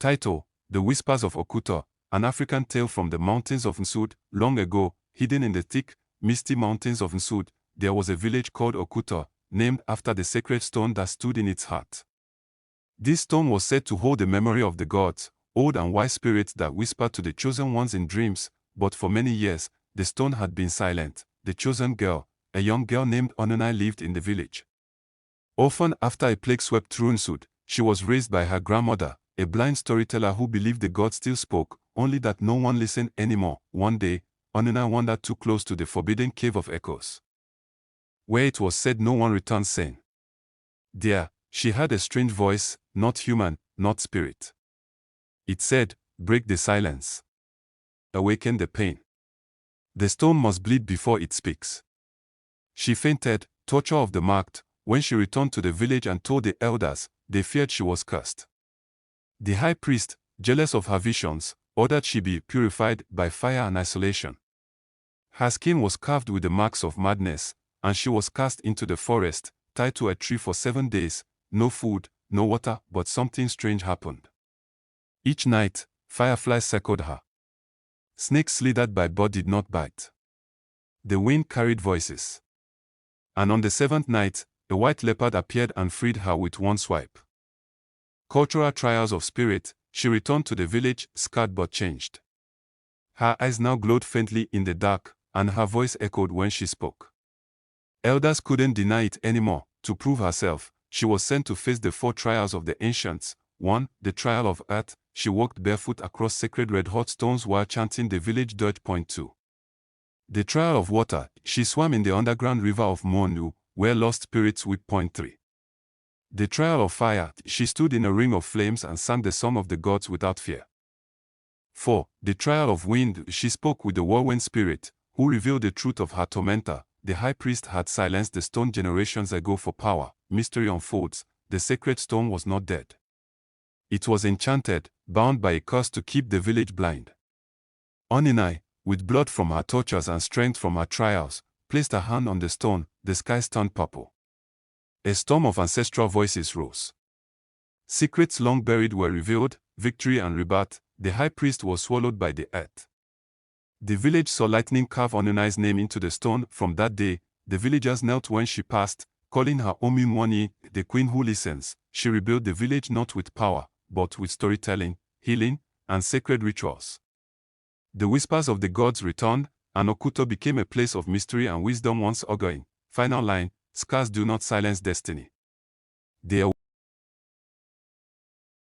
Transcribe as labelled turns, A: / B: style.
A: Title: The Whispers of Okuto, an African tale from the mountains of Nsud. Long ago, hidden in the thick, misty mountains of Nsud, there was a village called Okuto, named after the sacred stone that stood in its heart. This stone was said to hold the memory of the gods, old and wise spirits that whispered to the chosen ones in dreams, but for many years, the stone had been silent. The chosen girl, a young girl named Onunai, lived in the village. Often after a plague swept through Nsud, she was raised by her grandmother, a blind storyteller who believed the gods still spoke, only that no one listened anymore. One day, Onunai wandered too close to the forbidden cave of echoes, where it was said no one returns sane. There, she heard a strange voice, not human, not spirit. It said, "Break the silence. Awaken the pain. The stone must bleed before it speaks." She fainted, torture of the marked. When she returned to the village and told the elders, they feared she was cursed. The high priest, jealous of her visions, ordered she be purified by fire and isolation. Her skin was carved with the marks of madness, and she was cast into the forest, tied to a tree for 7 days, no food, no water, but something strange happened. Each night, fireflies circled her. Snakes slithered by but did not bite. The wind carried voices. And on the 7th night, a white leopard appeared and freed her with one swipe. Cultural trials of spirit, she returned to the village, scarred but changed. Her eyes now glowed faintly in the dark, and her voice echoed when she spoke. Elders couldn't deny it anymore. To prove herself, she was sent to face the 4 trials of the ancients. 1. The trial of earth. She walked barefoot across sacred red-hot stones while chanting the village dirge. 2. The trial of water. She swam in the underground river of Monu, where lost spirits weep. 3. The trial of fire. She stood in a ring of flames and sang the song of the gods without fear. 4. The trial of wind. She spoke with the whirlwind spirit, who revealed the truth of her tormentor. The high priest had silenced the stone generations ago for power. Mystery unfolds. The sacred stone was not dead. It was enchanted, bound by a curse to keep the village blind. Onunai, with blood from her tortures and strength from her trials, placed her hand on the stone. The skies turned purple. A storm of ancestral voices rose. Secrets long buried were revealed. Victory and rebirth. The high priest was swallowed by the earth. The village saw lightning carve Onunai's name into the stone. From that day, the villagers knelt when she passed, calling her Ominwani, the queen who listens. She rebuilt the village not with power, but with storytelling, healing, and sacred rituals. The whispers of the gods returned, and Okuto became a place of mystery and wisdom once ongoing. Final line: scars do not silence destiny. They